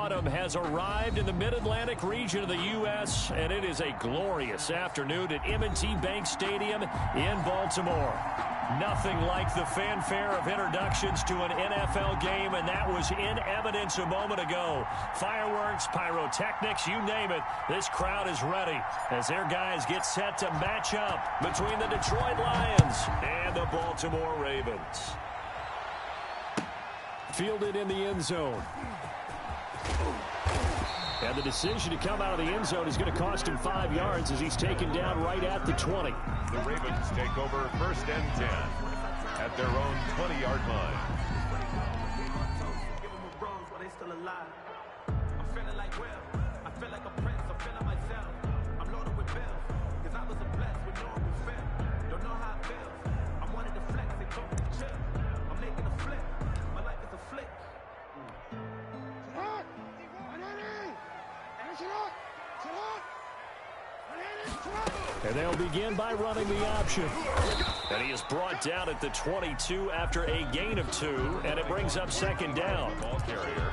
autumn has arrived in the mid-Atlantic region of the U.S., and it is a glorious afternoon at M&T Bank Stadium in Baltimore. Nothing like the fanfare of introductions to an NFL game, and that was in evidence a moment ago. Fireworks, pyrotechnics, you name it, this crowd is ready as their guys get set to match up between the Detroit Lions and the Baltimore Ravens. Fielded in the end zone. And the decision to come out of the end zone is going to cost him 5 yards as he's taken down right at the 20. The Ravens take over 1st and 10 at their own 20-yard line. Give them a rose while they still alive. I'm feeling like Will. I feel like a prince. I'm feeling myself. I'm loaded with bills. Because I was a blessed with no one will fail. Don't know how it feels. I wanted to flex. They told me to chill. I'm making a flip. My life is a flick. And they'll begin by running the option. And he is brought down at the 22 after a gain of 2, and it brings up 2nd down. Ball carrier.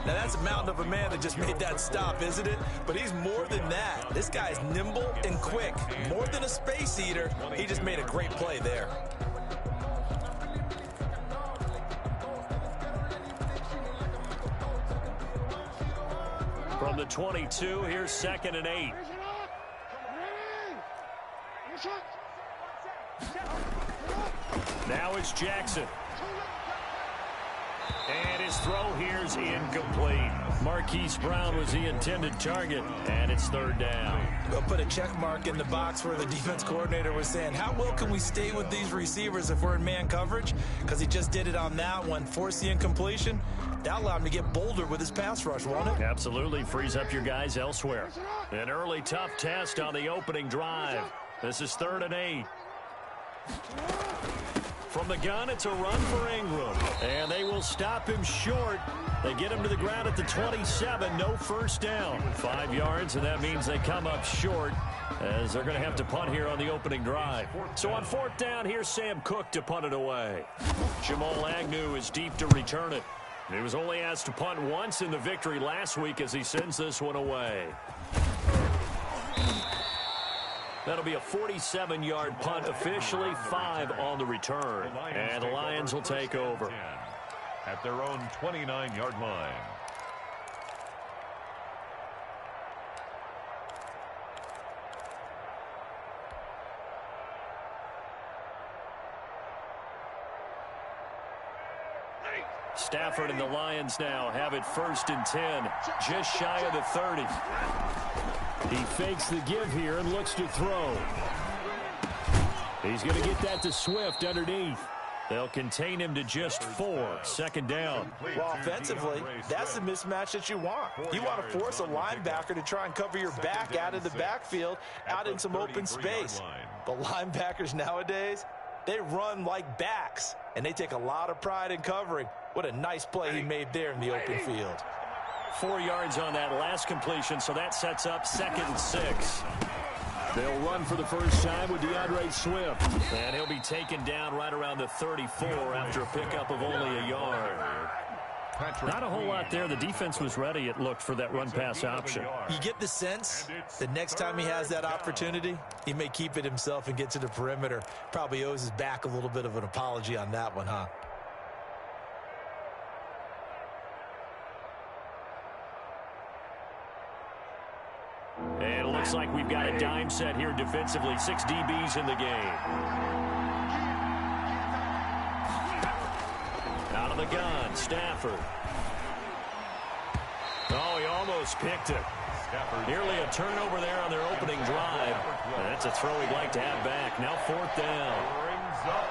Now that's a mountain of a man that just made that stop, isn't it? But he's more than that. This guy's nimble and quick. More than a space eater, he just made a great play there. From the 22, here's 2nd and 8. Now it's Jackson. And his throw here's incomplete. Marquise Brown was the intended target, and it's 3rd down. We'll put a check mark in the box where the defense coordinator was saying, how well can we stay with these receivers if we're in man coverage? Because he just did it on that one, forced the incompletion. That allowed him to get bolder with his pass rush, won't it? Absolutely frees up your guys elsewhere. An early tough test on the opening drive. This is 3rd and 8. From the gun, it's a run for Ingram. And they will stop him short. They get him to the ground at the 27. No first down. 5 yards, and that means they come up short as they're going to have to punt here on the opening drive. So on 4th down, here's Sam Cook to punt it away. Jamal Agnew is deep to return it. He was only asked to punt once in the victory last week as he sends this one away. That'll be a 47-yard punt, officially 5 on the return. And the Lions will take over. At their own 29-yard line. Stafford and the Lions now have it 1st and 10, just shy of the 30. He fakes the give here and looks to throw. He's going to get that to Swift underneath. They'll contain him to just 4. 2nd down. Well, offensively, that's the mismatch that you want. You want to force a linebacker to try and cover your back out of the backfield, out in some open space. But linebackers nowadays, they run like backs, and they take a lot of pride in covering. What a nice play he made there in the open field. 4 yards on that last completion, so that sets up 2nd and 6. They'll run for the first time with DeAndre Swift. And he'll be taken down right around the 34 after a pickup of only a yard. Not a whole lot there. The defense was ready, it looked, for that run-pass option. You get the sense that next time he has that opportunity, he may keep it himself and get to the perimeter. Probably owes his back a little bit of an apology on that one, huh? And it looks like we've got a dime set here defensively. 6 DBs in the game. Out of the gun, Stafford. Oh, he almost picked it. Nearly a turnover there on their opening drive. And that's a throw he'd like to have back. Now 4th down.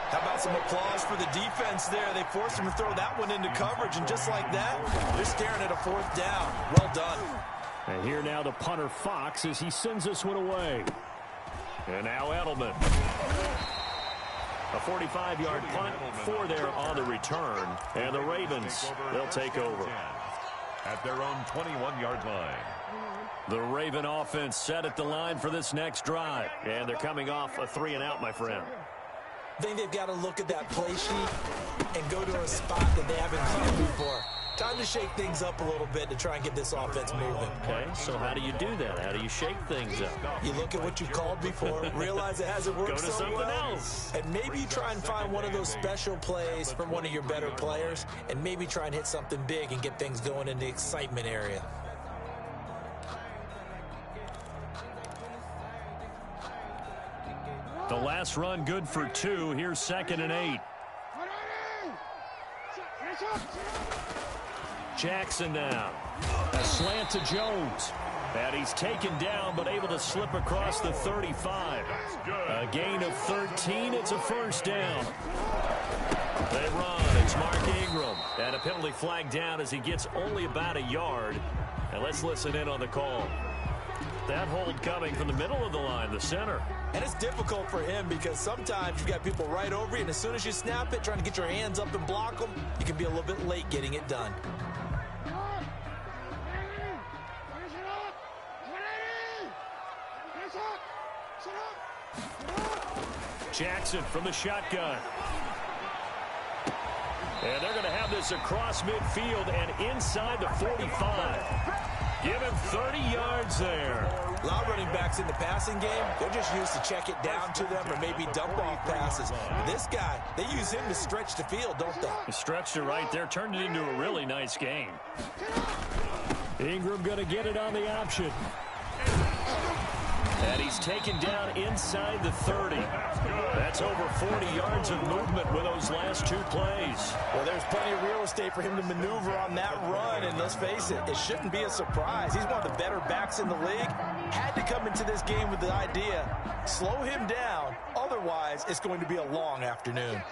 How about some applause for the defense there? They forced him to throw that one into coverage, and just like that, they're staring at a 4th down. Well done. And here now the punter Fox as he sends this one away. And now Edelman. A 45-yard punt, 4 there on the return. And the Ravens, they'll take over. At their own 21-yard line. The Raven offense set at the line for this next drive. And they're coming off a 3-and-out, my friend. I think they've got to look at that play sheet and go to a spot that they haven't seen before. Time to shake things up a little bit to try and get this offense moving. Okay, so how do you do that? How do you shake things up? You look at what you called before, realize it hasn't worked Go to so something well, else. and maybe you try and find one of those special plays from one of your better players, and maybe try and hit something big and get things going in the excitement area. The last run good for 2. Here's 2nd and 8. Jackson now. A slant to Jones. And he's taken down, but able to slip across the 35. A gain of 13. It's a first down. They run. It's Mark Ingram. And a penalty flag down as he gets only about a yard. And let's listen in on the call. That hold coming from the middle of the line, the center. And it's difficult for him because sometimes you've got people right over you, and as soon as you snap it, trying to get your hands up and block them, you can be a little bit late getting it done. Jackson from the shotgun. And they're going to have this across midfield and inside the 45. Give him 30 yards there. A lot of running backs in the passing game, they're just used to check it down to them or maybe dump off passes. This guy, they use him to stretch the field, don't they? He stretched it right there, turned it into a really nice game. Ingram going to get it on the option. And he's taken down inside the 30. That's over 40 yards of movement with those last 2 plays. Well, there's plenty of real estate for him to maneuver on that run, and let's face it, it shouldn't be a surprise. He's one of the better backs in the league. Had to come into this game with the idea, slow him down, otherwise it's going to be a long afternoon.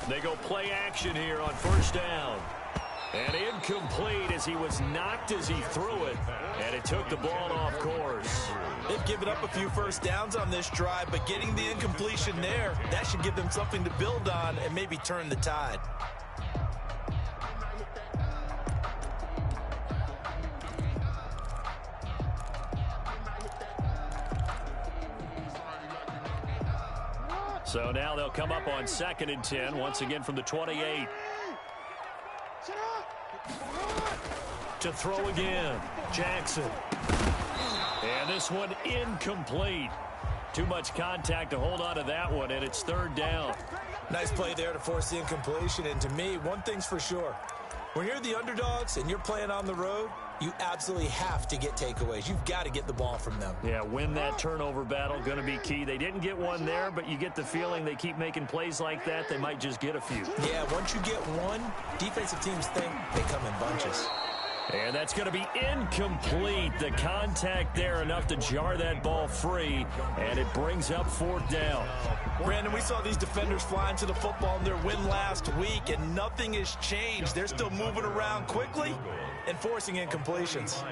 They go play action here on first down. And incomplete as he was knocked as he threw it. And it took the ball off course. They've given up a few first downs on this drive, but getting the incompletion there, that should give them something to build on and maybe turn the tide. So now they'll come up on 2nd and 10, once again from the 28. To throw again, Jackson. And this one incomplete. Too much contact to hold on to that one, and it's 3rd down. Nice play there to force the incompletion, and to me, one thing's for sure. When you're the underdogs and you're playing on the road, you absolutely have to get takeaways. You've got to get the ball from them. Yeah, win that turnover battle, going to be key. They didn't get one there, but you get the feeling they keep making plays like that, they might just get a few. Yeah, once you get one, defensive teams think they come in bunches. And that's going to be incomplete. The contact there enough to jar that ball free, and it brings up 4th down. Brandon, we saw these defenders flying to the football in their win last week, and nothing has changed. They're still moving around quickly and forcing incompletions.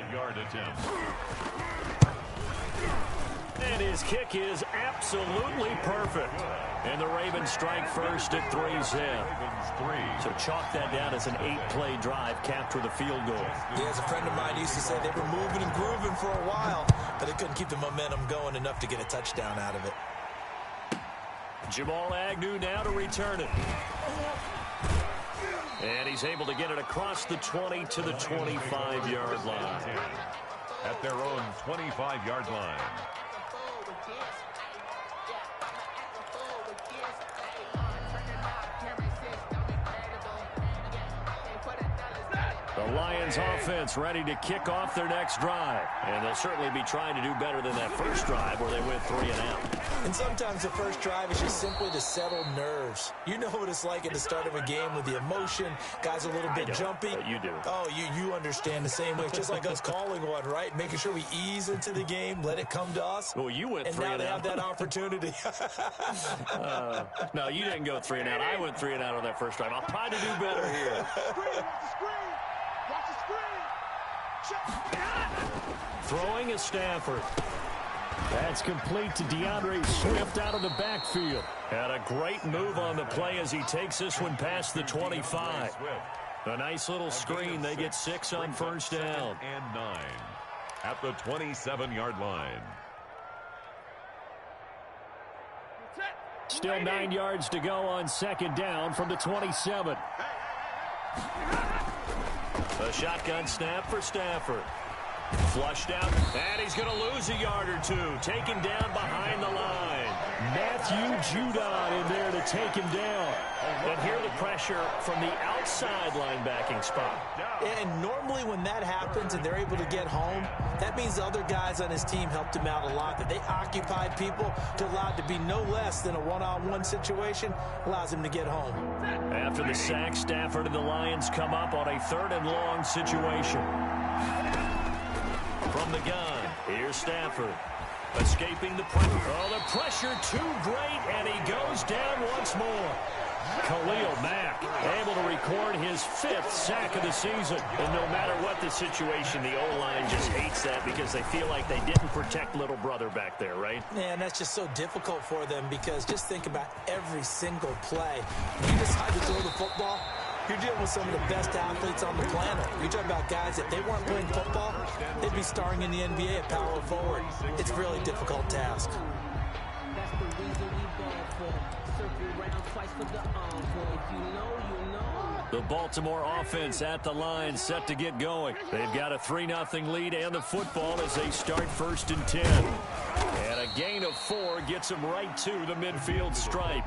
And his kick is absolutely perfect. And the Ravens strike first at 3's in. So chalk that down as an 8-play drive, capped with a field goal. Yeah, as a friend of mine used to say, they were moving and grooving for a while, but they couldn't keep the momentum going enough to get a touchdown out of it. Jamal Agnew now to return it. And he's able to get it across the 20 to the 25-yard line. At their own 25-yard line. The Lions offense ready to kick off their next drive. And they'll certainly be trying to do better than that first drive where they went 3 and out. And sometimes the first drive is just simply to settle nerves. You know what it's like at the start of a game with the emotion. Guys a little bit jumpy. You do. Oh, you understand the same way. It's just like us calling one, right? Making sure we ease into the game, let it come to us. Well, you went 3 and out. And now they out. have that opportunity. No, you didn't go 3 and out. I went 3 and out on that first drive. I'll try to do better here. Throwing is Stafford. That's complete to DeAndre Swift out of the backfield. And a great move on the play as he takes this one past the 25. A nice little screen. They get 6 on first down. And 9 at the 27-yard line. Still 9 yards to go on second down from the 27. A shotgun snap for Stafford. Flushed out, and he's going to lose a yard or two. Taken down behind the line. Matthew Judon in there to take him down. And here the pressure from the outside linebacking spot. And normally when that happens and they're able to get home, that means the other guys on his team helped him out a lot. That they occupied people to allow it to be no less than a one-on-one situation, allows him to get home. After the sack, Stafford and the Lions come up on a 3rd and long situation. From the gun, here's Stafford. Escaping the pressure. Oh, the pressure too great, and he goes down once more. Khalil Mack able to record his 5th sack of the season. And no matter what the situation, the O-line just hates that because they feel like they didn't protect little brother back there, right? Man, that's just so difficult for them because just think about every single play. You decide to throw the football, you're dealing with some of the best athletes on the planet. You're talking about guys that they weren't playing football, they'd be starring in the NBA at power forward. It's a really difficult task. That's the reason we ball for. Circle round twice for the encore. If you know, you know. The Baltimore offense at the line, set to get going. They've got a 3-0 lead and the football as they start 1st and 10. And a gain of 4 gets them right to the midfield stripe.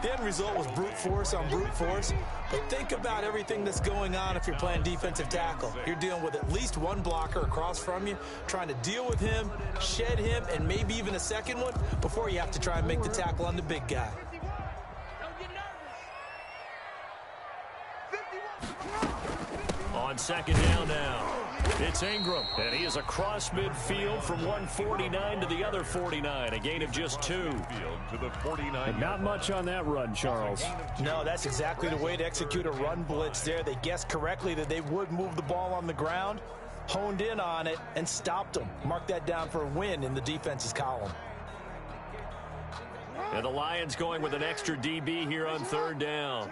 The end result was brute force on brute force. But think about everything that's going on if you're playing defensive tackle. You're dealing with at least one blocker across from you, trying to deal with him, shed him, and maybe even a second one before you have to try and make the tackle on the big guy. On 2nd down now, it's Ingram, and he is across midfield from 149 to the other 49, a gain of just 2. To the 49. Not much on that run, Charles. No, that's exactly the way to execute a run blitz there. They guessed correctly that they would move the ball on the ground, honed in on it, and stopped them. Mark that down for a win in the defense's column. And the Lions going with an extra DB here on 3rd down.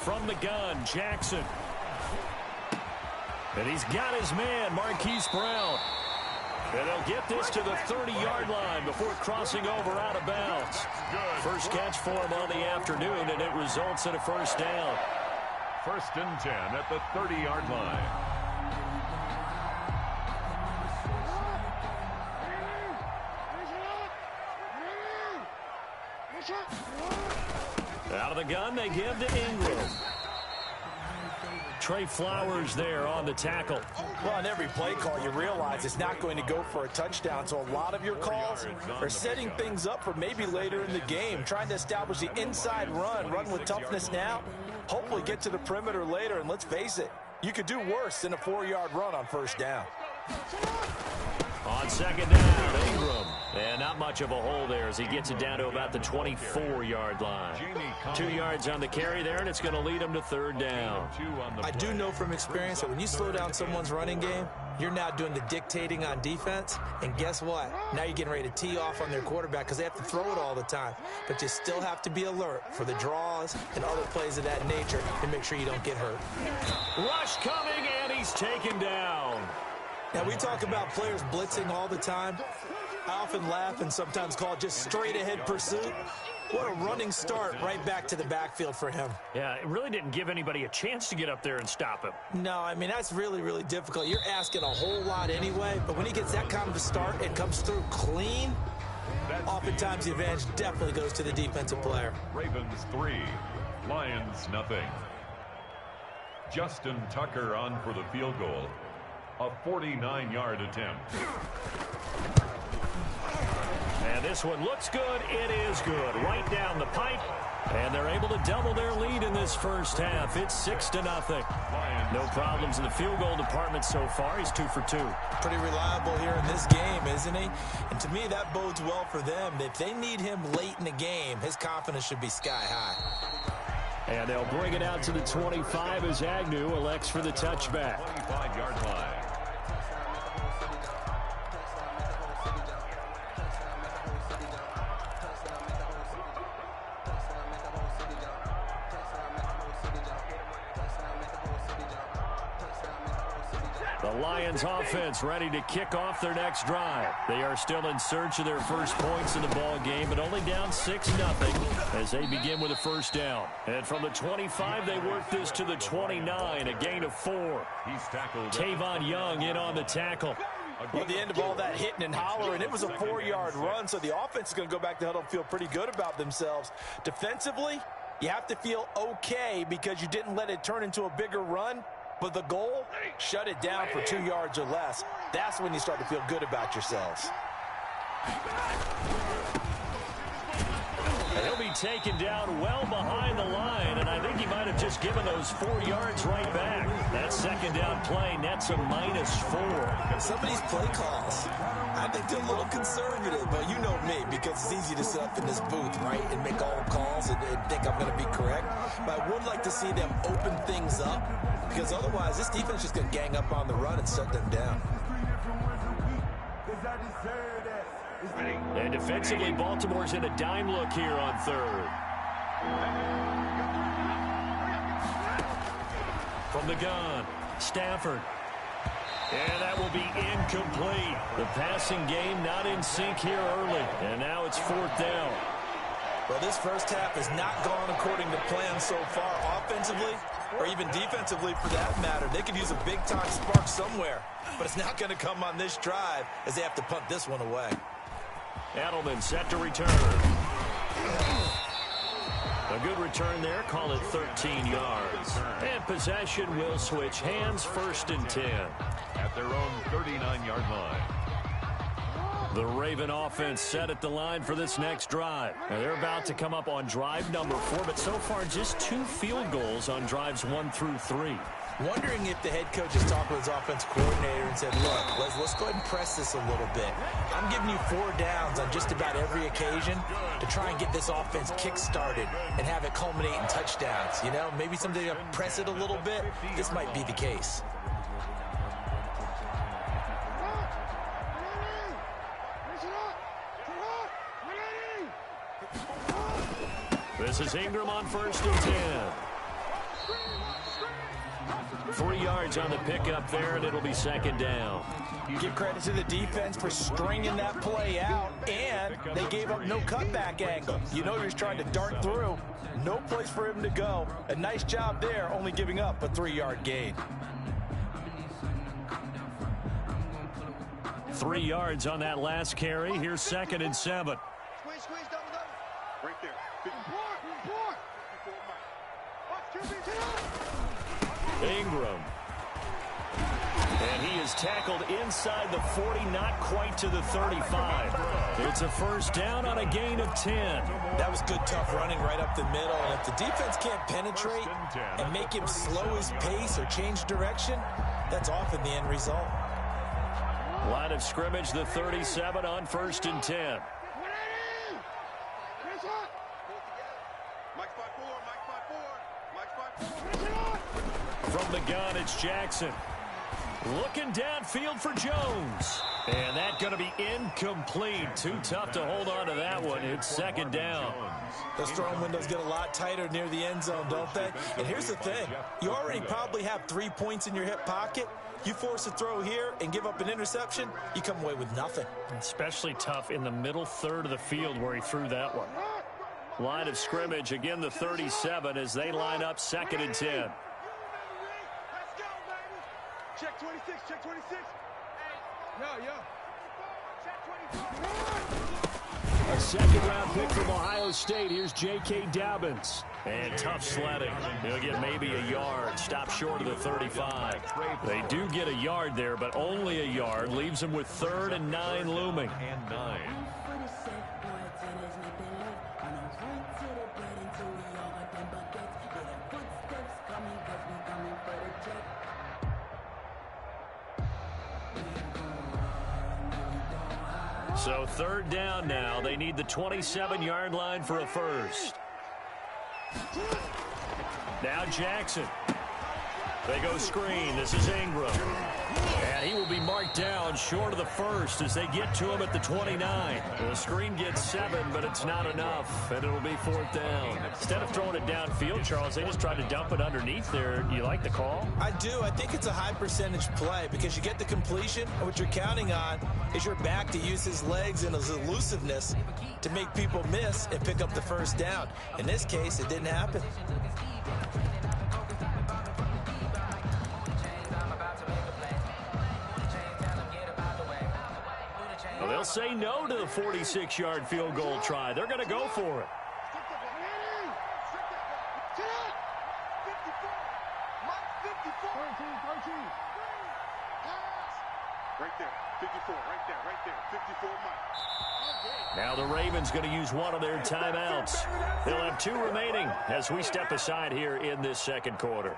From the gun, Jackson. And he's got his man, Marquise Brown. And they'll get this to the 30-yard line before crossing over out of bounds. First catch for him on the afternoon, and it results in a 1st down. 1st and 10 at the 30-yard line. Out of the gun, they give to Ingram. Trey Flowers there on the tackle. Well, on every play call, you realize it's not going to go for a touchdown, so a lot of your calls are setting things up for maybe later in the game, trying to establish the inside run with toughness now, hopefully get to the perimeter later, and let's face it, you could do worse than a 4-yard run on 1st down. On 2nd down, Ingram. And not much of a hole there as he gets it down to about the 24-yard line. 2 yards on the carry there, and it's going to lead him to 3rd down. I do know from experience that when you slow down someone's running game, you're now doing the dictating on defense. And guess what? Now you're getting ready to tee off on their quarterback because they have to throw it all the time. But you still have to be alert for the draws and other plays of that nature and make sure you don't get hurt. Rush coming, and he's taken down. Now, we talk about players blitzing all the time. I often laugh and sometimes call it just straight-ahead pursuit. What a running start right back to the backfield for him. Yeah, it really didn't give anybody a chance to get up there and stop him. No, I mean, that's really, really difficult. You're asking a whole lot anyway, but when he gets that kind of a start and comes through clean, oftentimes the advantage definitely goes to the defensive player. Ravens 3, Lions nothing. Justin Tucker on for the field goal. A 49-yard attempt. And this one looks good. It is good. Right down the pipe. And they're able to double their lead in this 1st half. It's 6-0. No problems in the field goal department so far. He's 2 for 2. Pretty reliable here in this game, isn't he? And to me, that bodes well for them. If they need him late in the game, his confidence should be sky high. And they'll bring it out to the 25 as Agnew elects for the touchback. 25-yard line. The Lions offense ready to kick off their next drive. They are still in search of their first points in the ball game, but only down 6-0 as they begin with a first down. And from the 25, they work this to the 29, a gain of 4. He's tackled. Tavon Young in on the tackle. Well, at the end of all that hitting and hollering, it was a 4-yard run, so the offense is going to go back to huddle and feel pretty good about themselves. Defensively, you have to feel okay because you didn't let it turn into a bigger run. But the goal, shut it down for 2 yards or less. That's when you start to feel good about yourselves. He'll be taken down well behind the line, and I think he might have just given those 4 yards right back. That second down play nets a -4. Some of these play calls, I think they're a little conservative, but you know me, because it's easy to sit up in this booth, right, and make all the calls and think I'm going to be correct. But I would like to see them open things up, because otherwise this defense is just going to gang up on the run and shut them down. And defensively, Baltimore's in a dime look here on third. From the gun, Stafford. And that will be incomplete. The passing game not in sync here early. And now it's 4th down. Well, this first half has not gone according to plan so far offensively, or even defensively for that matter. They could use a big-time spark somewhere, but it's not going to come on this drive as they have to punt this one away. Edelman set to return. A good return there. Call it 13 yards. And possession will switch hands. 1st and 10. At their own 39-yard line. The Raven offense set at the line for this next drive. Now they're about to come up on drive number 4, but so far just 2 field goals on drives 1 through 3. Wondering if the head coach has talked with his offense coordinator and said, look, let's go ahead and press this a little bit. I'm giving you 4 downs on just about every occasion to try and get this offense kick-started and have it culminate in touchdowns. You know, maybe someday to press it a little bit. This might be the case. This is Ingram on 1st and 10. 3 yards on the pickup there, and it'll be 2nd down. Give credit to the defense for stringing that play out, and they gave up no cutback angle. You know you're trying to dart through. No place for him to go. A nice job there, only giving up a 3-yard gain. 3 yards on that last carry. Here's 2nd and 7. Squeeze, double. Right there. Ingram. And he is tackled inside the 40, not quite to the 35. It's a 1st down on a gain of 10. That was good, tough running right up the middle. And if the defense can't penetrate and make him slow his pace or change direction, that's often the end result. Line of scrimmage, the 37 on 1st and 10. From the gun, it's Jackson. Looking downfield for Jones. And that's going to be incomplete. Too tough to hold on to that one. It's 2nd down. Those throwing windows get a lot tighter near the end zone, don't they? And here's the thing. You already probably have 3 points in your hip pocket. You force a throw here and give up an interception, you come away with nothing. Especially tough in the middle third of the field where he threw that one. Line of scrimmage, again the 37 as they line up 2nd and 10. Check 26, check 26. Yo. Check 24. A 2nd-round pick from Ohio State. Here's J.K. Dobbins. And tough sledding. He'll get maybe a yard. Stop short of the 35. They do get a yard there, but only a yard. Leaves them with 3rd and 9 looming. And 9. So 3rd down now. They need the 27-yard line for a first. Now Jackson. They go screen. This is Ingram. And he will be marked down short of the first as they get to him at the 29. The screen gets 7, but it's not enough, and it'll be 4th down. Instead of throwing it downfield, Charles, they just tried to dump it underneath there. Do you like the call? I do. I think it's a high-percentage play because you get the completion, and what you're counting on is your back to use his legs and his elusiveness to make people miss and pick up the first down. In this case, it didn't happen. Well, they'll say no to the 46-yard field goal try. They're going to go for it. Right there, 54, right there, 54, Mike. Now the Ravens going to use one of their timeouts. They'll have 2 remaining as we step aside here in this second quarter.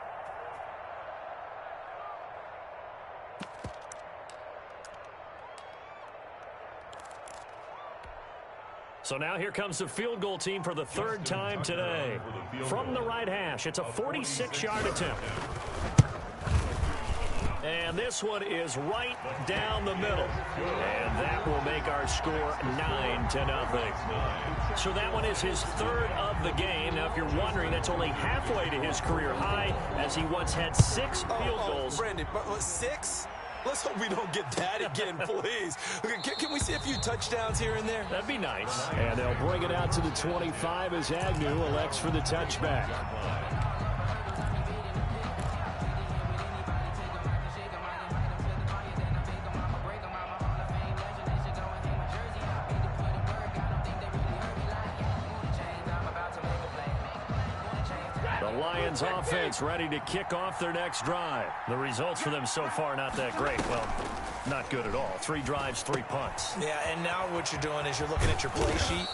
So now here comes the field goal team for the 3rd time today. From the right hash, it's a 46-yard attempt. And this one is right down the middle. And that will make our score 9-0. So that one is his 3rd of the game. Now, if you're wondering, that's only halfway to his career high, as he once had 6 field goals. Brandon, but 6? Let's hope we don't get that again, please. Can we see a few touchdowns here and there? That'd be nice. And they'll bring it out to the 25 as Agnew elects for the touchback. Lions offense ready to kick off their next drive. The results for them so far not that great. Well, not good at all. 3 drives, 3 punts. Yeah, and now what you're doing is you're looking at your play sheet,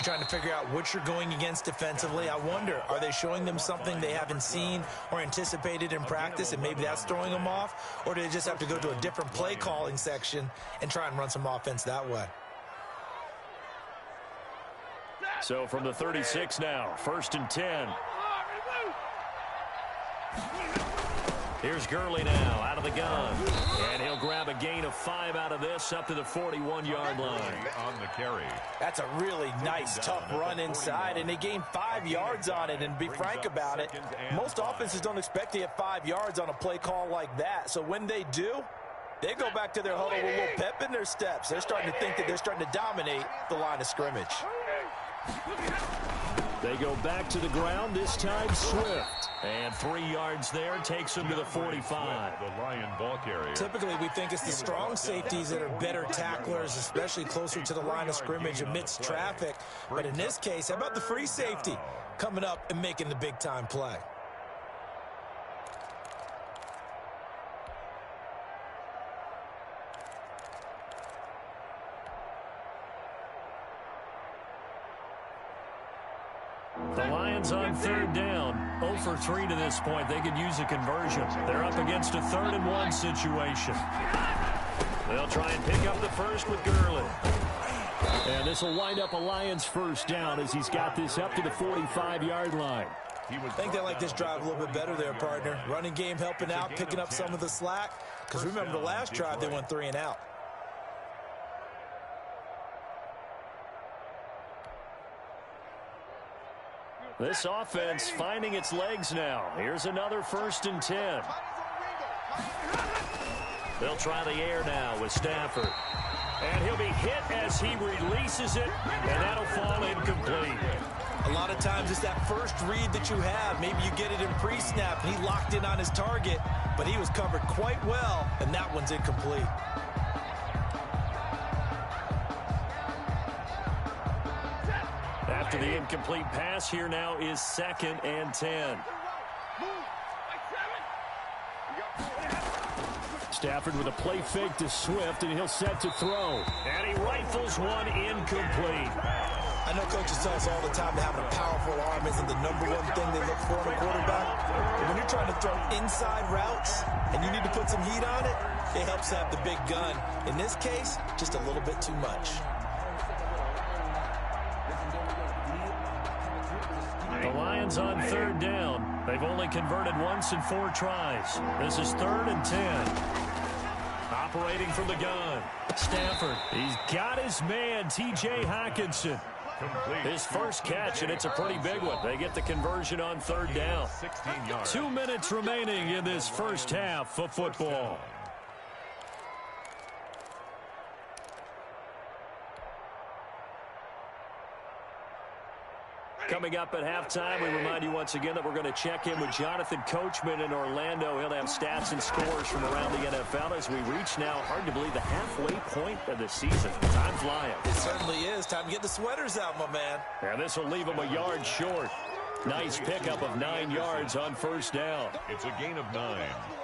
trying to figure out what you're going against defensively. I wonder, are they showing them something they haven't seen or anticipated in practice, and maybe that's throwing them off? Or do they just have to go to a different play calling section and try and run some offense that way? So from the 36 now, 1st and 10. Here's Gurley now out of the gun. And he'll grab a gain of 5 out of this up to the 41-yard line. On the carry. That's a really nice, tough run inside, and they gained 5 yards on it. And be frank about it, most offenses don't expect to get 5 yards on a play call like that. So when they do, they go back to their huddle with a little pep in their steps. They're starting to think that they're starting to dominate the line of scrimmage. They go back to the ground, this time Swift. And 3 yards there takes him to the 45. The Lion ball carrier. Typically, we think it's the strong safeties that are better tacklers, especially closer to the line of scrimmage amidst traffic. But in this case, how about the free safety coming up and making the big-time play? The Lions on 3rd down. 0 for 3 to this point. They could use a conversion. They're up against a 3rd and 1 situation. They'll try and pick up the first with Gurley. And this will wind up a Lions 1st down as he's got this up to the 45-yard line. I think they like this drive a little bit better there, partner. Running game helping out, picking up some of the slack. Because remember, the last drive they went 3 and out. This offense finding its legs now. Here's another 1st and 10. They'll try the air now with Stafford. And he'll be hit as he releases it, and that'll fall incomplete. A lot of times it's that first read that you have. Maybe you get it in pre-snap, and he locked in on his target, but he was covered quite well, and that one's incomplete. After the incomplete pass, here now is 2nd and 10. Stafford with a play fake to Swift, and he'll set to throw. And he rifles one incomplete. I know coaches tell us all the time that having a powerful arm isn't the #1 thing they look for in a quarterback. But when you're trying to throw inside routes and you need to put some heat on it, it helps have the big gun. In this case, just a little bit too much. The Lions on 3rd down. They've only converted once in 4 tries. This is 3rd and 10. Operating from the gun. Stafford. He's got his man, T.J. Hockenson. His first catch, and it's a pretty big one. They get the conversion on 3rd down. 2 minutes remaining in this first half of football. Coming up at halftime, we remind you once again that we're going to check in with Jonathan Coachman in Orlando. He'll have stats and scores from around the NFL as we reach now, hard to believe, the halfway point of the season. Time flying. It certainly is. Time to get the sweaters out, my man. And this will leave him a yard short. Nice pickup of 9 yards on 1st down. It's a gain of 9.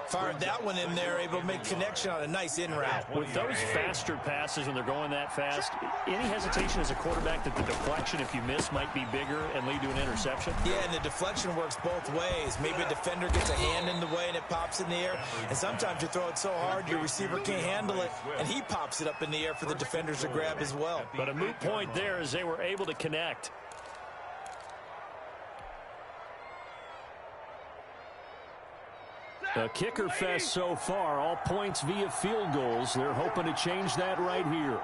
Fired that one in there, able to make connection on a nice in route. With those faster passes and they're going that fast, any hesitation as a quarterback that the deflection, if you miss, might be bigger and lead to an interception? Yeah, and the deflection works both ways. Maybe a defender gets a hand in the way and it pops in the air. And sometimes you throw it so hard your receiver can't handle it, and he pops it up in the air for the defenders to grab as well. But a moot point there as they were able to connect. A kicker fest so far, all points via field goals. They're hoping to change that right here.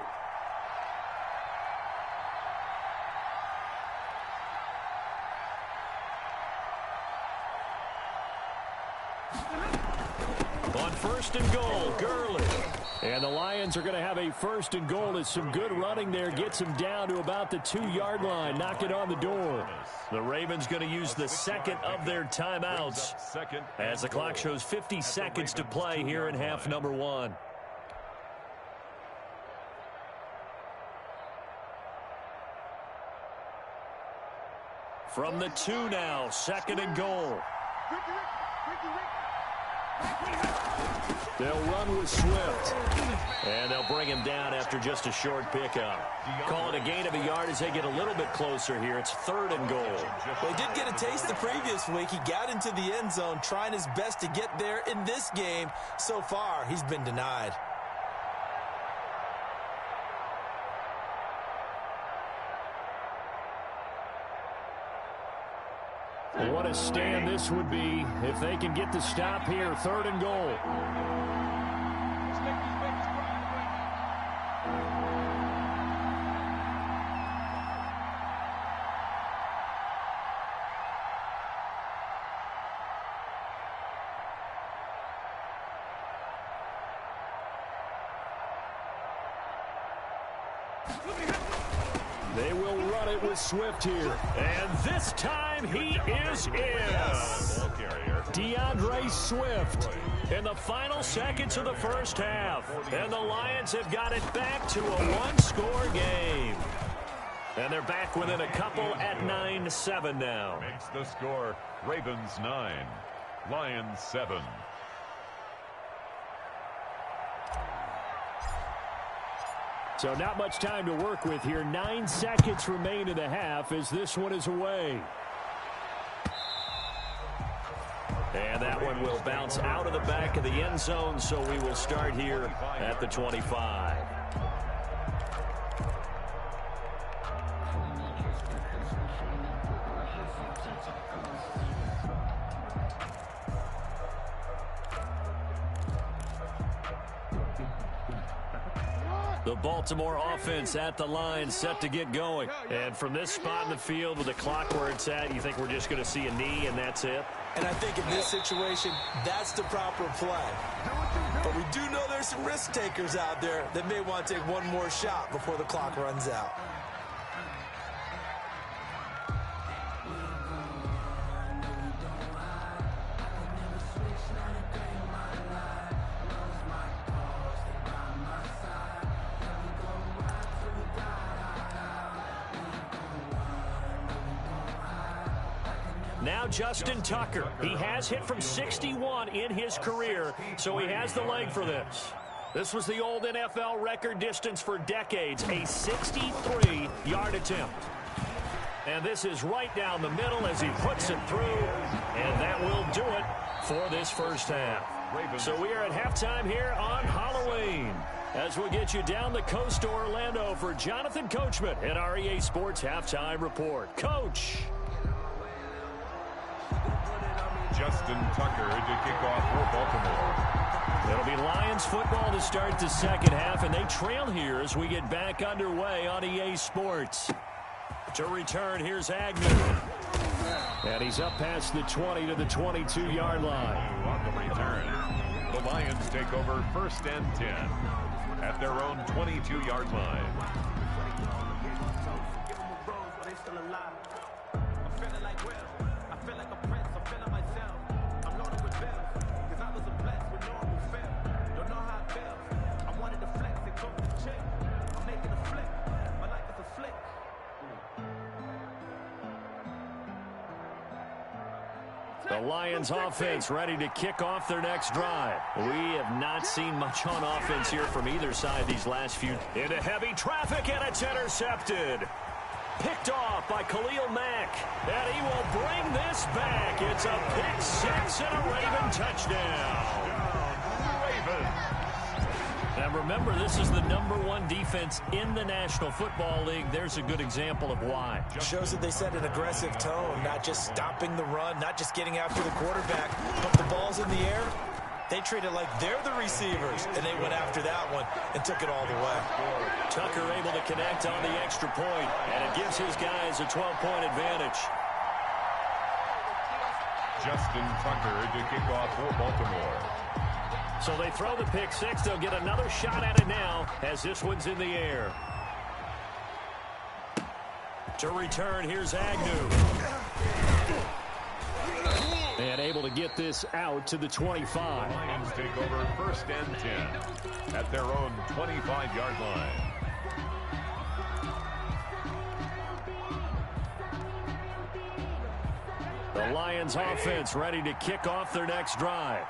On 1st and goal, Gurley. And the Lions are going to have a 1st and goal as some good running there gets him down to about the 2-yard line. Knock it on the door. The Ravens going to use the 2nd of their timeouts as the clock shows 50 seconds to play here in half number 1. From the 2 now, 2nd and goal. They'll run with Swift. And they'll bring him down after just a short pickup. Call it a gain of a yard as they get a little bit closer here. It's 3rd and goal. Well, he did get a taste the previous week. He got into the end zone, trying his best to get there in this game. So far, he's been denied. What a stand this would be if they can get the stop here. 3rd and goal. They will run it with Swift here. And this time he is in. DeAndre Swift in the final seconds of the first half. And the Lions have got it back to a 1-score game. And they're back within a couple at 9-7 now. Makes the score Ravens 9, Lions 7. So not much time to work with here. 9 seconds remain in the half as this one is away. And that one will bounce out of the back of the end zone, so we will start here at the 25. The Baltimore offense at the line, set to get going. And from this spot in the field with the clock where it's at, you think we're just going to see a knee and that's it? And I think in this situation, that's the proper play. But we do know there's some risk takers out there that may want to take one more shot before the clock runs out. Now Justin Tucker. He has hit from 61 in his career, so he has the leg for this. This was the old NFL record distance for decades, a 63-yard attempt. And this is right down the middle as he puts it through, and that will do it for this first half. So we are at halftime here on Halloween as we'll get you down the coast to Orlando for Jonathan Coachman at our EA Sports Halftime Report. Coach. Justin Tucker to kick off for Baltimore. It'll be Lions football to start the second half, and they trail here as we get back underway on EA Sports. To return, here's Agnew. And he's up past the 20 to the 22-yard line. On the return, the Lions take over 1st and 10 at their own 22-yard line. The Lions offense ready to kick off their next drive. We have not seen much on offense here from either side these last few. Into heavy traffic, and it's intercepted. Picked off by Khalil Mack, and he will bring this back. It's a pick six and a Raven touchdown. Now remember, this is the #1 defense in the National Football League. There's a good example of why. Shows that they set an aggressive tone, not just stopping the run, not just getting after the quarterback, but the ball's in the air. They treat it like they're the receivers, and they went after that one and took it all the way. Tucker able to connect on the extra point, and it gives his guys a 12-point advantage. Justin Tucker to kick off for Baltimore. So they throw the pick six. They'll get another shot at it now as this one's in the air. To return, here's Agnew. And able to get this out to the 25. Lions take over 1st and 10 at their own 25-yard line. The Lions offense ready to kick off their next drive.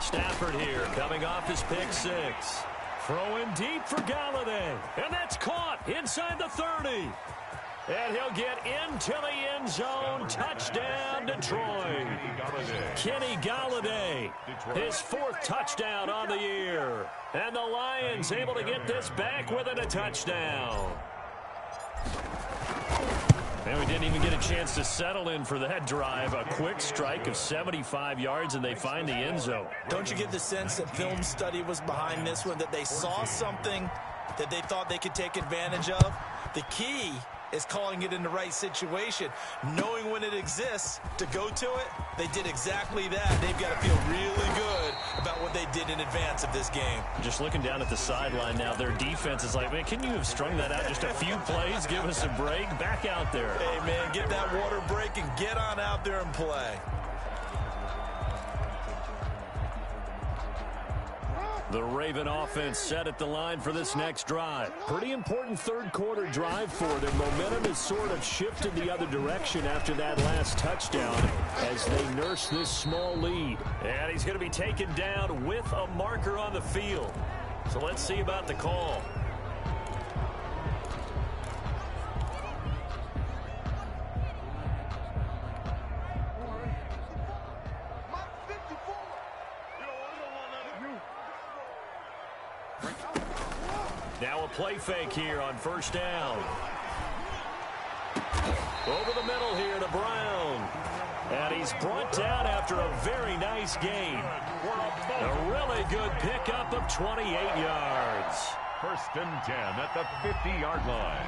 Stafford here coming off his pick six. Throwing deep for Galladay. And that's caught inside the 30. And he'll get into the end zone. Touchdown, Detroit. Kenny Galladay, his 4th touchdown on the year. And the Lions able to get this back within a touchdown. And we didn't even get a chance to settle in for that drive. A quick strike of 75 yards, and they find the end zone. Don't you get the sense that film study was behind this one, that they saw something that they thought they could take advantage of? The key is calling it in the right situation, knowing when it exists to go to it. They did exactly that. They've got to feel really good about what they did in advance of this game. Just looking down at the sideline now, their defense is like, man, can you have strung that out just a few plays? Give us a break. Back out there. Hey, man, get that water break and get on out there and play. The Raven offense set at the line for this next drive. Pretty important third-quarter drive for them. Momentum has sort of shifted the other direction after that last touchdown as they nurse this small lead. And he's going to be taken down with a marker on the field. So let's see about the call. Now a play fake here on 1st down. Over the middle here to Brown. And he's brought down after a very nice gain. A really good pickup of 28 yards. 1st and 10 at the 50-yard line.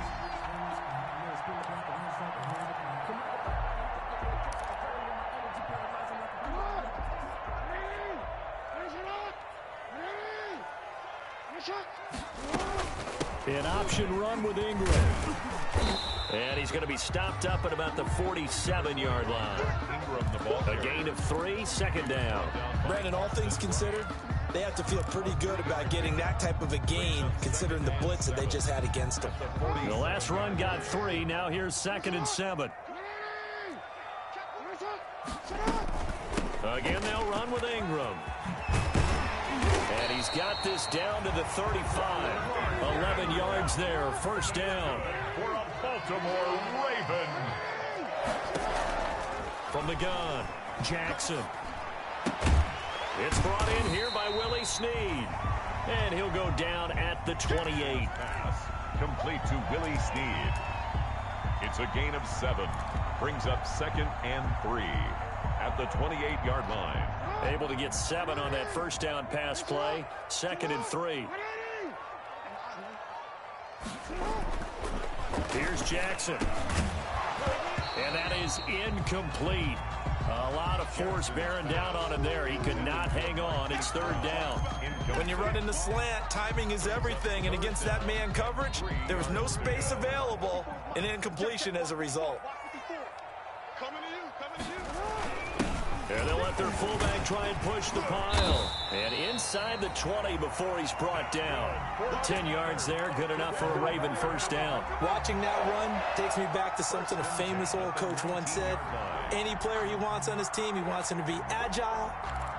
An option run with Ingram. And he's going to be stopped up at about the 47-yard line. A gain of 3, 2nd down. Brandon, all things considered, they have to feel pretty good about getting that type of a gain considering the blitz that they just had against them. The last run got 3. Now here's 2nd and 7. Again, they'll run with Ingram. And he's got this down to the 35. 11 yards there, 1st down. For a Baltimore Raven. From the gun, Jackson. It's brought in here by Willie Snead. And he'll go down at the 28. Pass complete to Willie Snead. It's a gain of 7. Brings up 2nd and 3 at the 28-yard line. Able to get 7 on that first down pass play. 2nd and 3. Here's Jackson. And that is incomplete. A lot of force bearing down on him there. He could not hang on. It's 3rd down. When you run in the slant, timing is everything. And against that man coverage, there was no space available. An incompletion as a result. And they'll let their fullback try and push the pile. And inside the 20 before he's brought down. 10 yards there, good enough for a Raven first down. Watching that run takes me back to something a famous old coach once said. Any player he wants on his team, he wants him to be agile,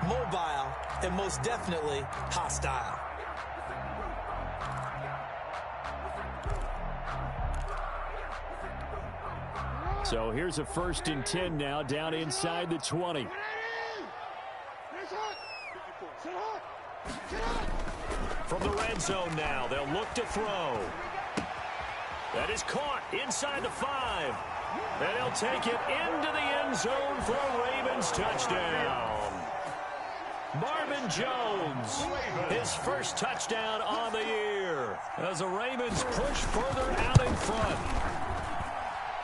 mobile, and most definitely hostile. So here's a 1st and 10 now, down inside the 20. From the red zone now, they'll look to throw. That is caught inside the 5. And he'll take it into the end zone for a Ravens touchdown. Marvin Jones, his first touchdown on the year, as the Ravens push further out in front.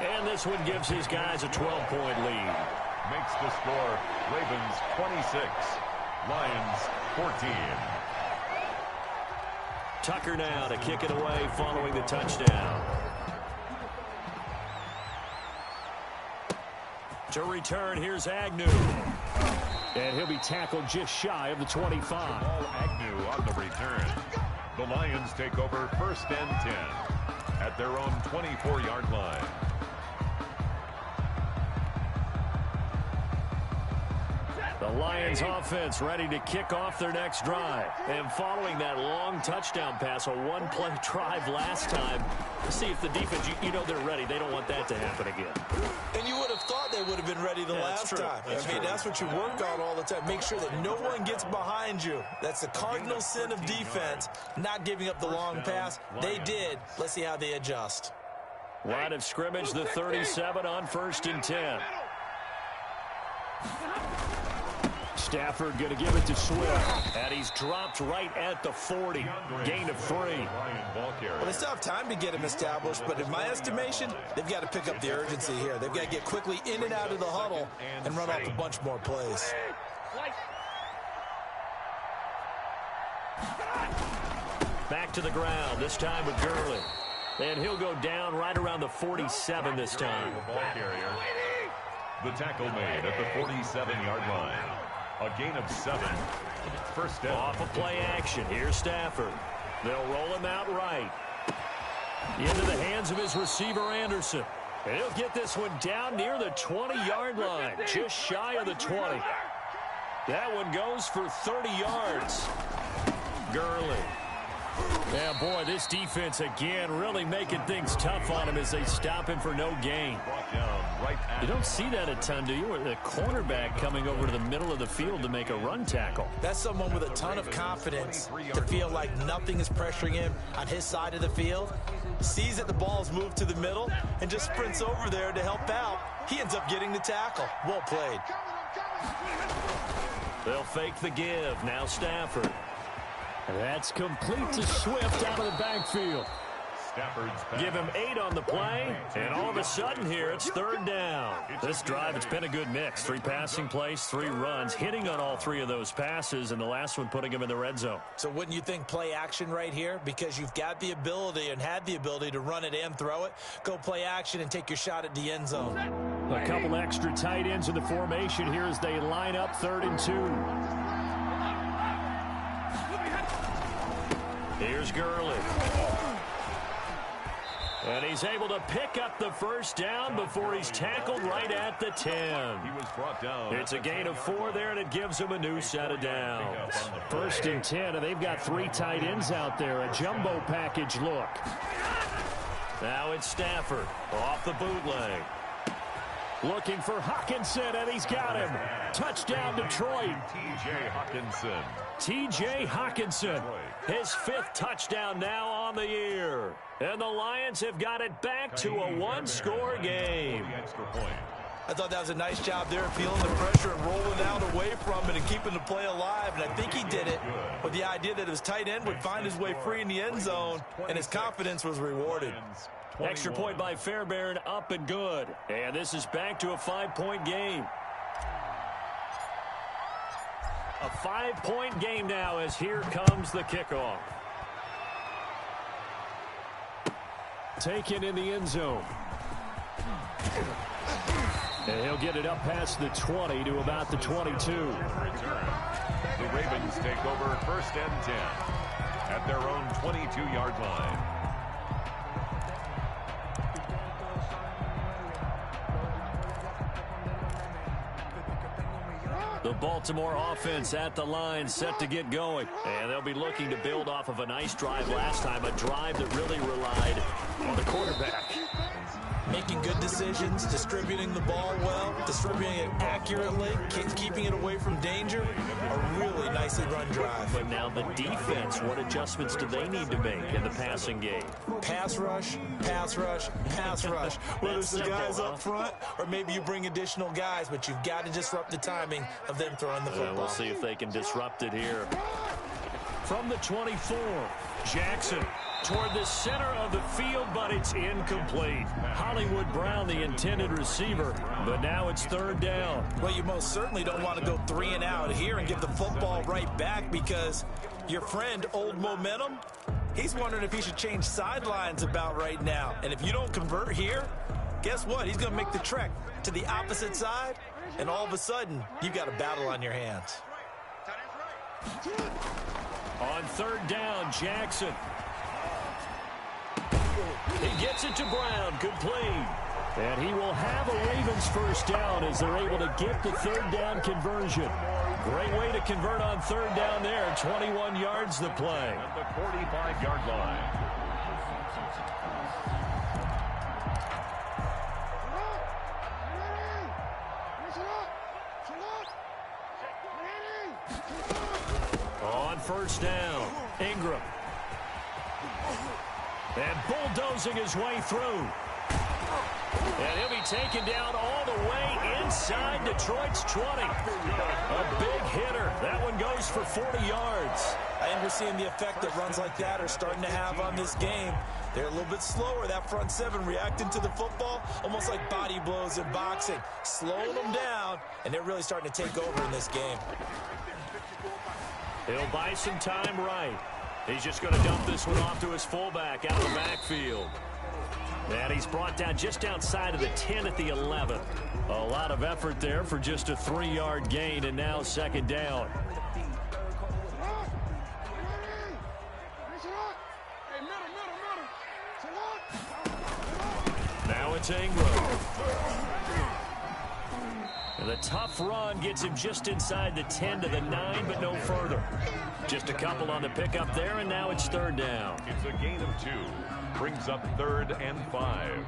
And this one gives his guys a 12-point lead. Makes the score Ravens 26, Lions 14. Tucker now to kick it away following the touchdown. To return, here's Agnew. And he'll be tackled just shy of the 25. Jamal Agnew on the return. The Lions take over 1st and 10 at their own 24-yard line. The Lions offense ready to kick off their next drive. And following that long touchdown pass, a one-play drive last time, see if the defense, you know they're ready. They don't want that to happen again. And you would have thought they would have been ready the last time. That's what you work on all the time. Make sure that no one gets behind you. That's the cardinal sin of defense, not giving up the long pass. They did. Let's see how they adjust. Line of scrimmage, the 37 on 1st and 10. Stafford going to give it to Swift. And he's dropped right at the 40. Gain of 3. Well, they still have time to get him established, but in my estimation, they've got to pick up the urgency here. They've got to get quickly in and out of the huddle and run off a bunch more plays. Back to the ground, this time with Gurley. And he'll go down right around the 47 this time. The tackle made at the 47-yard line. A gain of 7. First down. Off of play action. Here's Stafford. They'll roll him out right. Into the hands of his receiver, Anderson. And he'll get this one down near the 20-yard line. Just shy of the 20. That one goes for 30 yards. Gurley. Yeah, boy, this defense again really making things tough on him as they stop him for no gain. You don't see that a ton, do you? Or the cornerback coming over to the middle of the field to make a run tackle. That's someone with a ton of confidence to feel like nothing is pressuring him on his side of the field. Sees that the ball's moved to the middle and just sprints over there to help out. He ends up getting the tackle. Well played. They'll fake the give. Now Stafford. That's complete to Swift out of the backfield. Give him 8 on the play, and all of a sudden here, it's 3rd down. This drive, it's been a good mix. 3 passing plays, 3 runs, hitting on all 3 of those passes, and the last one putting him in the red zone. So wouldn't you think play action right here? Because you've got the ability and had the ability to run it and throw it. Go play action and take your shot at the end zone. A couple extra tight ends in the formation here as they line up 3rd and 2. Here's Gurley. And he's able to pick up the first down before he's tackled right at the 10. He was brought down. It's a gain of 4 there, and it gives him a new set of downs. 1st and 10, and they've got 3 tight ends out there. A jumbo package look. Now it's Stafford off the bootleg. Looking for Hawkinson, and he's got him. Touchdown, Detroit. T.J. Hawkinson, his 5th touchdown now on the year. And the Lions have got it back to a one-score game. I thought that was a nice job there, feeling the pressure and rolling out away from it and keeping the play alive. And I think he did it with the idea that his tight end would find his way free in the end zone, and his confidence was rewarded. Extra point by Fairbairn, up and good. And this is back to a 5-point game. A 5-point game now as here comes the kickoff. Taken in the end zone. And he'll get it up past the 20 to about the 22. The Ravens take over 1st and 10 at their own 22-yard line. The Baltimore offense at the line, set to get going. And they'll be looking to build off of a nice drive last time, a drive that really relied on the quarterback. Making good decisions, distributing the ball well, distributing it accurately, keeping it away from danger. A really nicely run drive. But now the defense, what adjustments do they need to make in the passing game? Pass rush, pass rush, pass rush. Whether it's the guys up front or maybe you bring additional guys, but you've got to disrupt the timing of them throwing the football. We'll see if they can disrupt it here. From the 24, Jackson toward the center of the field, but it's incomplete. Hollywood Brown, the intended receiver, but now it's 3rd down. Well, you most certainly don't want to go 3 and out here and give the football right back, because your friend, Old Momentum, he's wondering if he should change sidelines about right now. And if you don't convert here, guess what? He's going to make the trek to the opposite side, and all of a sudden, you've got a battle on your hands. On 3rd down, Jackson. He gets it to Brown, complete. And he will have a Ravens 1st down as they're able to get the 3rd down conversion. Great way to convert on 3rd down there. 21 yards the play. At the 45-yard line. On 1st down, Ingram. And bulldozing his way through. And he'll be taken down all the way inside Detroit's 20. A big hitter. That one goes for 40 yards. I think we're seeing the effect that runs like that are starting to have on this game. They're a little bit slower, that front 7, reacting to the football, almost like body blows in boxing, slowing them down, and they're really starting to take over in this game. He'll buy some time right. He's just going to dump this one off to his fullback out of the backfield. And he's brought down just outside of the 10 at the 11. A lot of effort there for just a 3-yard gain, and now 2nd down. Now it's Ingram. And the tough run gets him just inside the 10 to the 9, but no further. Just a couple on the pickup there, and now it's 3rd down. It's a gain of 2. Brings up 3rd and 5.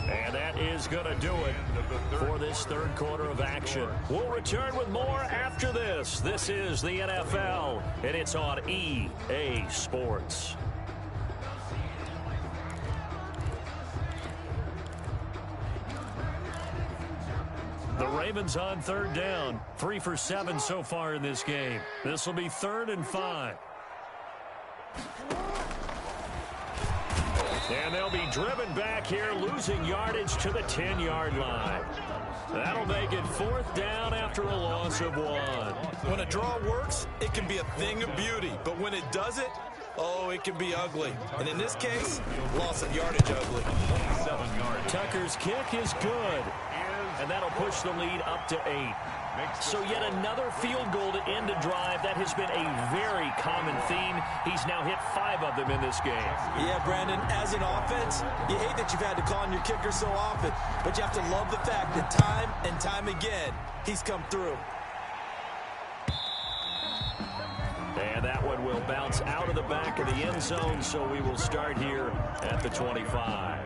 And that is going to do it for this 3rd quarter of action. We'll return with more after this. This is the NFL, and it's on EA Sports. The Ravens on 3rd down. 3 for 7 so far in this game. This will be 3rd and 5. And they'll be driven back here, losing yardage to the 10-yard line. That'll make it 4th down after a loss of 1. When a draw works, it can be a thing of beauty. But when it doesn't, oh, it can be ugly. And in this case, loss of yardage ugly. 7 yards. Tucker's kick is good. And that'll push the lead up to 8. So yet another field goal to end a drive. That has been a very common theme. He's now hit 5 of them in this game. Yeah, Brandon, as an offense, you hate that you've had to call on your kicker so often, but you have to love the fact that time and time again, he's come through. And that one will bounce out of the back of the end zone, so we will start here at the 25.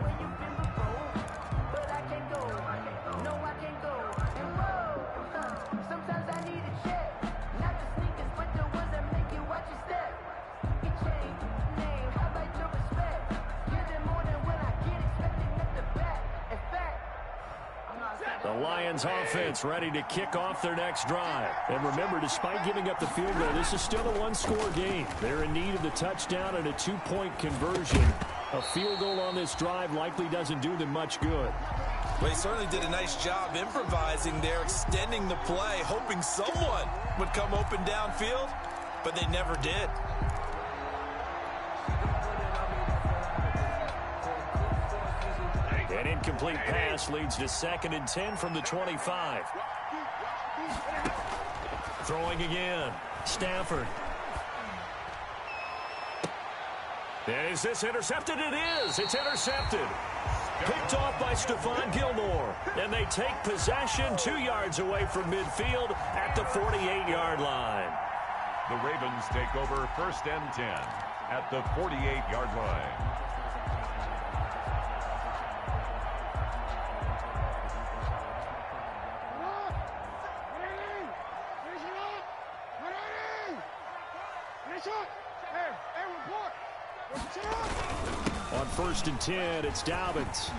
The Lions offense ready to kick off their next drive. And remember, despite giving up the field goal, this is still a one-score game. They're in need of the touchdown and a 2-point conversion. A field goal on this drive likely doesn't do them much good. Well, he certainly did a nice job improvising there, extending the play, hoping someone would come open downfield, but they never did. An incomplete pass leads to 2nd and 10 from the 25. Throwing again. Stafford. Is this intercepted? It is. It's intercepted. Picked off by Stephon Gilmore. And they take possession 2 yards away from midfield at the 48-yard line. The Ravens take over 1st and 10 at the 48-yard line. On 1st and 10, it's Dobbins.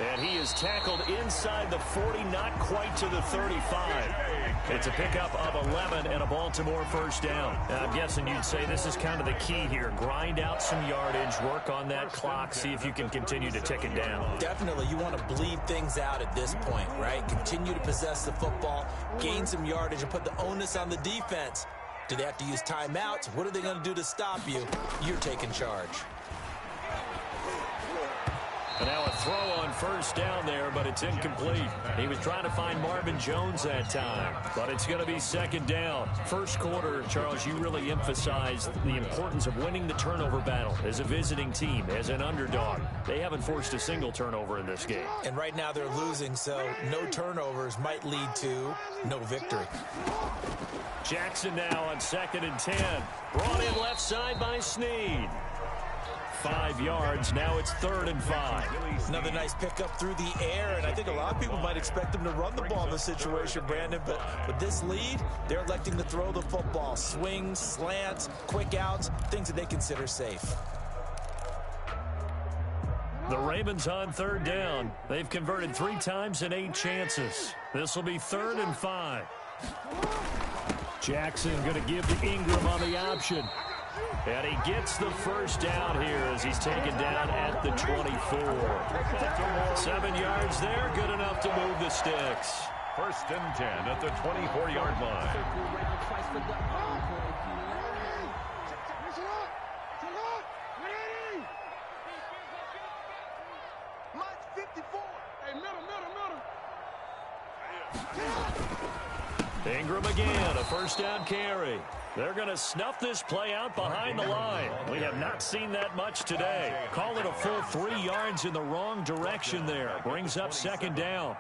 And he is tackled inside the 40, not quite to the 35. It's a pickup of 11 and a Baltimore first down. I'm guessing you'd say this is kind of the key here. Grind out some yardage, work on that clock, see if you can continue to tick it down. Definitely, you want to bleed things out at this point, right? Continue to possess the football, gain some yardage, and put the onus on the defense. Do they have to use timeouts? What are they going to do to stop you? You're taking charge. And now a throw on first down there, but it's incomplete. He was trying to find Marvin Jones that time, but it's going to be 2nd down. First quarter, Charles, you really emphasized the importance of winning the turnover battle as a visiting team, as an underdog. They haven't forced a single turnover in this game. And right now they're losing, so no turnovers might lead to no victory. Jackson now on 2nd and 10. Brought in left side by Snead. 5 yards. Now it's 3rd and 5. Another nice pickup through the air, and I think a lot of people might expect them to run the ball in this situation, Brandon, but with this lead, they're electing to throw the football. Swings, slants, quick outs, things that they consider safe. The Ravens on 3rd down. They've converted 3 times in 8 chances. This will be 3rd and 5. Jackson going to give to Ingram on the option. And he gets the first down here as he's taken down at the 24. 7 yards there, good enough to move the sticks. 1st and 10 at the 24-yard line. Ingram again, a first down carry. They're going to snuff this play out behind the line. We have not seen that much today. Call it a full 3 yards in the wrong direction there. Brings up 2nd down.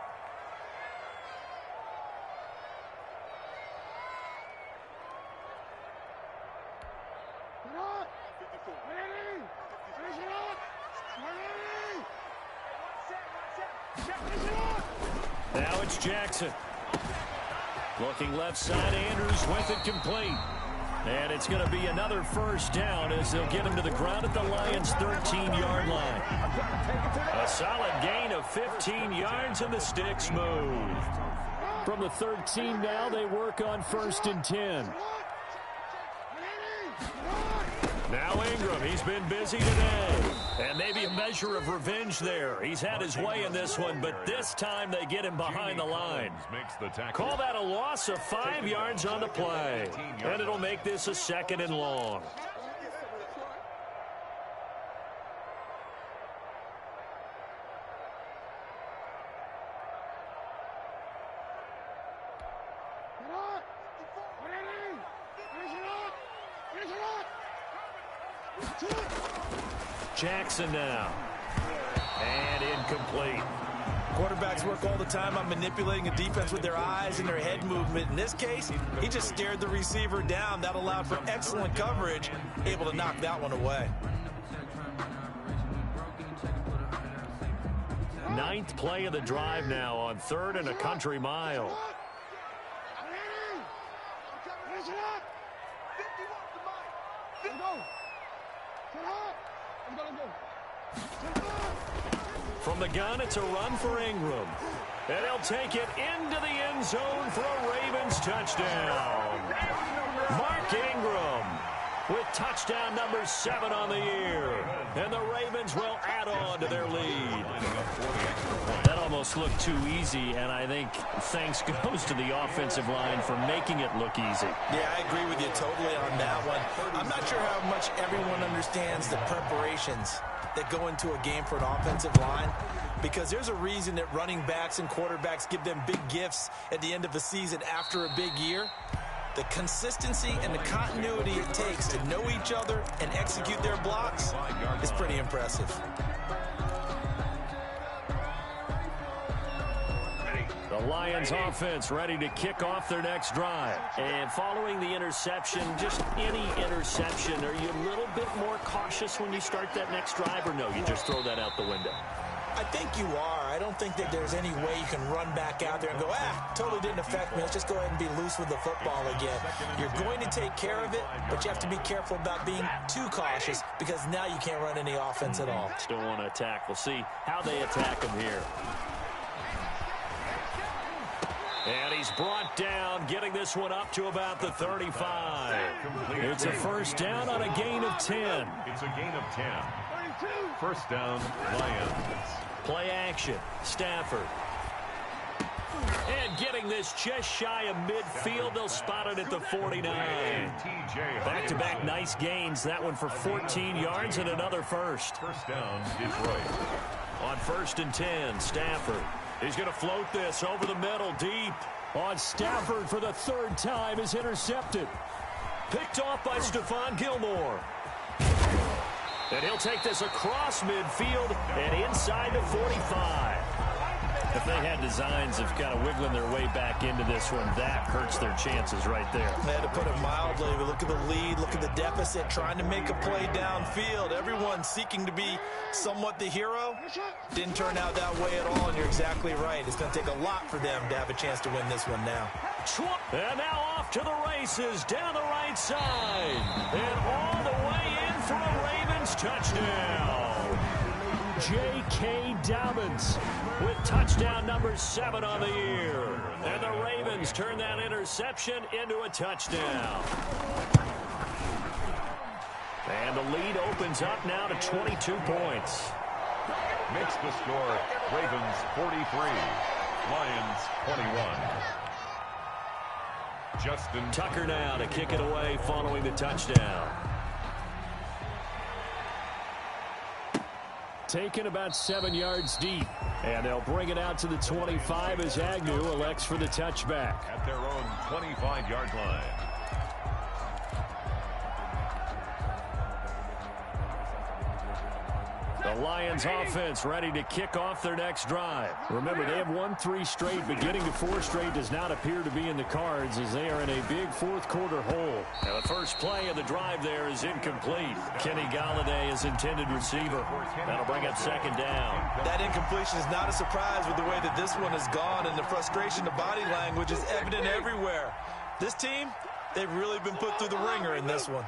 Now it's Jackson. Looking left side, Andrews with it complete. And it's going to be another first down as they'll get him to the ground at the Lions' 13-yard line. A solid gain of 15 yards and the sticks move. From the 13 now, they work on 1st and 10. Now Ingram, he's been busy today. And maybe a measure of revenge there. He's had his way in this one, but this time they get him behind the line. Call that a loss of 5 yards on the play. And it'll make this a 2nd and long. Jackson now. And incomplete. Quarterbacks work all the time on manipulating a defense with their eyes and their head movement. In this case, he just stared the receiver down. That allowed for excellent coverage, able to knock that one away. Ninth play of the drive now on 3rd and a country mile. From the gun, it's a run for Ingram. And he'll take it into the end zone for a Ravens touchdown. Mark Ingram with touchdown number 7 on the year. And the Ravens will add on to their lead. That almost looked too easy, and I think thanks goes to the offensive line for making it look easy. Yeah, I agree with you totally on that one. I'm not sure how much everyone understands the preparations that go into a game for an offensive line, because there's a reason that running backs and quarterbacks give them big gifts at the end of a season after a big year. The consistency and the continuity it takes to know each other and execute their blocks is pretty impressive. The Lions offense ready to kick off their next drive. And following the interception, just any interception, are you a little bit more cautious when you start that next drive, or no, you just throw that out the window? I think you are. I don't think that there's any way you can run back out there and go, totally didn't affect me. Let's just go ahead and be loose with the football again. You're going to take care of it, but you have to be careful about being too cautious, because now you can't run any offense at all. Still want to attack. We'll see how they attack him here. And he's brought down, getting this one up to about the 35. It's a first down on a gain of 10. It's a gain of 10. First down, Lions. Play action, Stafford. And getting this just shy of midfield, they'll spot it at the 49. Back-to-back nice gains. That one for 14 yards and another first. First down, Detroit. On 1st and 10, Stafford. He's going to float this over the middle, deep. On Stafford for the 3rd time is intercepted. Picked off by Stephon Gilmore. And he'll take this across midfield and inside the 45. If they had designs of kind of wiggling their way back into this one, that hurts their chances right there. They had to put it mildly. But look at the lead, look at the deficit, trying to make a play downfield. Everyone seeking to be somewhat the hero. Didn't turn out that way at all, and you're exactly right. It's going to take a lot for them to have a chance to win this one now. And now off to the races, down the right side. And all the way in for a Ravens touchdown. J.K. Dobbins with touchdown number 7 on the year. And the Ravens turn that interception into a touchdown. And the lead opens up now to 22 points. Makes the score Ravens 43, Lions 21. Justin Tucker now to kick it away following the touchdown. Taken about 7 yards deep. And they'll bring it out to the 25 as Agnew elects for the touchback. At their own 25-yard line. The Lions offense ready to kick off their next drive. Remember, they have won 3 straight, but getting to 4 straight does not appear to be in the cards as they are in a big 4th quarter hole. Now the first play of the drive there is incomplete. Kenny Golladay is intended receiver. That'll bring up 2nd down. That incompletion is not a surprise with the way that this one has gone, and the frustration, the body language is evident everywhere. This team, they've really been put through the ringer in this one.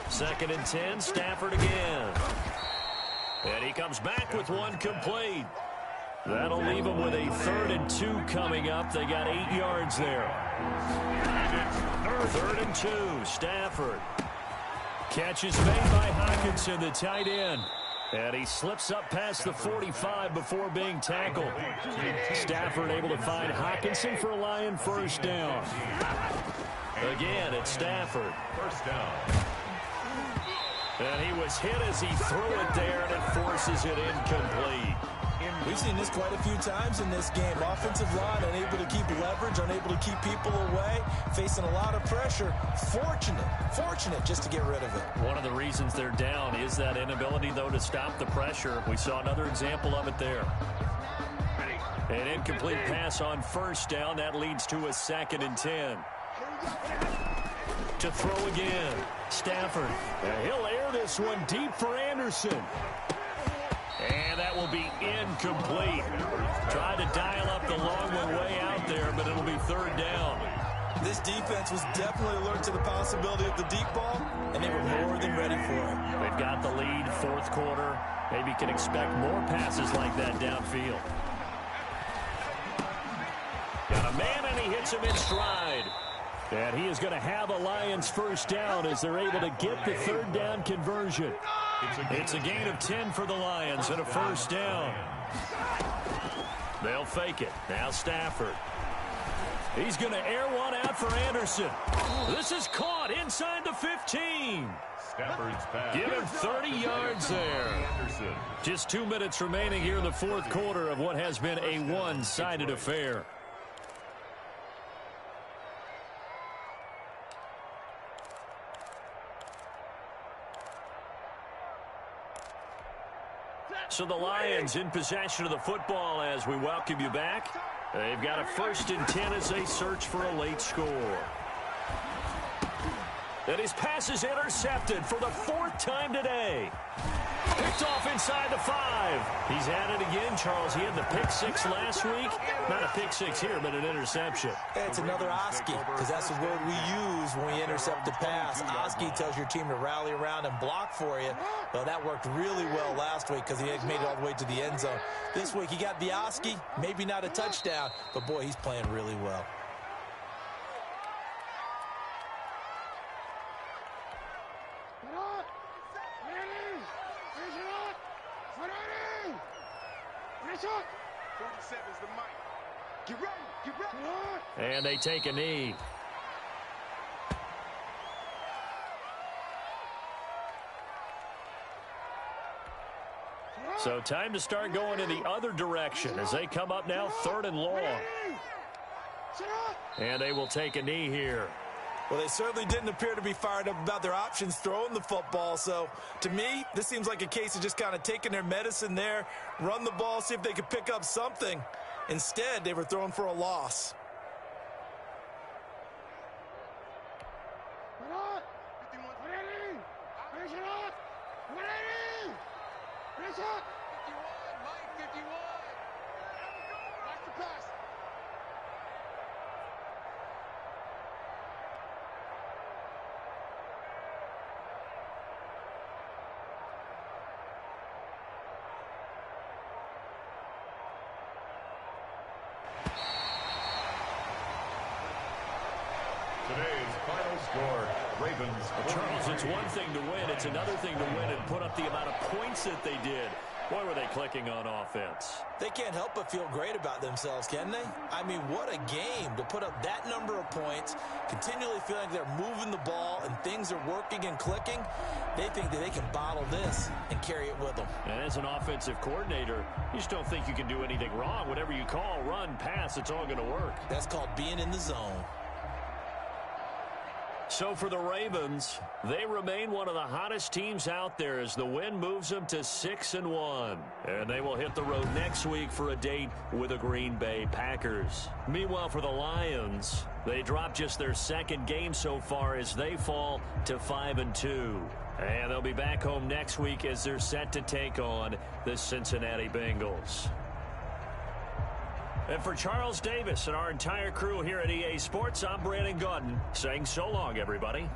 2nd and 10, Stafford again. And he comes back with one complete. That'll leave him with a 3rd and 2 coming up. They got 8 yards there. 3rd and 2, Stafford. Catch is made by Hockenson, the tight end. And he slips up past the 45 before being tackled. Stafford able to find Hockenson for a Lion first down. Again, it's Stafford. First down. And he was hit as he threw it there, and it forces it incomplete. We've seen this quite a few times in this game. Offensive line unable to keep leverage, unable to keep people away, facing a lot of pressure. Fortunate just to get rid of it. One of the reasons they're down is that inability, though, to stop the pressure. We saw another example of it there. An incomplete pass on first down. That leads to a 2nd and 10. To throw again. Stafford. He'll air this one deep for Anderson. And that will be incomplete. Tried to dial up the long one way out there, but it'll be 3rd down. This defense was definitely alert to the possibility of the deep ball, and they were more than ready for it. They've got the lead, 4th quarter. Maybe can expect more passes like that downfield. Got a man, and he hits him in stride. And he is going to have a Lions first down as they're able to get the 3rd down conversion. It's a gain of 10 for the Lions and a first down. They'll fake it. Now Stafford. He's going to air one out for Anderson. This is caught inside the 15. Stafford's pass. Give him 30 yards there. Anderson. Just 2 minutes remaining here in the 4th quarter of what has been a one-sided affair. So the Lions in possession of the football as we welcome you back. They've got a 1st and 10 as they search for a late score. And his pass is intercepted for the 4th time today. Picked off inside the 5. He's at it again, Charles. He had the pick 6 last week. Not a pick 6 here, but an interception. It's another Oski, because that's the word we use when we intercept a pass. Oski tells your team to rally around and block for you. Well, that worked really well last week because he made it all the way to the end zone. This week he got the Oski, maybe not a touchdown, but boy, he's playing really well. And they take a knee. So time to start going in the other direction as they come up now 3rd and long. And they will take a knee here. Well, they certainly didn't appear to be fired up about their options throwing the football. So, to me, this seems like a case of just kind of taking their medicine there, run the ball, see if they could pick up something. Instead, they were throwing for a loss. Today's final score, Ravens. Charles, it's one thing to win. It's another thing to win and put up the amount of points that they did. Boy, were they clicking on offense. They can't help but feel great about themselves, can they? I mean, what a game to put up that number of points, continually feeling like they're moving the ball and things are working and clicking. They think that they can bottle this and carry it with them. And as an offensive coordinator, you just don't think you can do anything wrong. Whatever you call, run, pass, it's all going to work. That's called being in the zone. So for the Ravens, they remain one of the hottest teams out there as the win moves them to 6-1. And they will hit the road next week for a date with the Green Bay Packers. Meanwhile, for the Lions, they dropped just their 2nd game so far as they fall to 5-2. And they'll be back home next week as they're set to take on the Cincinnati Bengals. And for Charles Davis and our entire crew here at EA Sports, I'm Brandon Gaudin saying so long, everybody.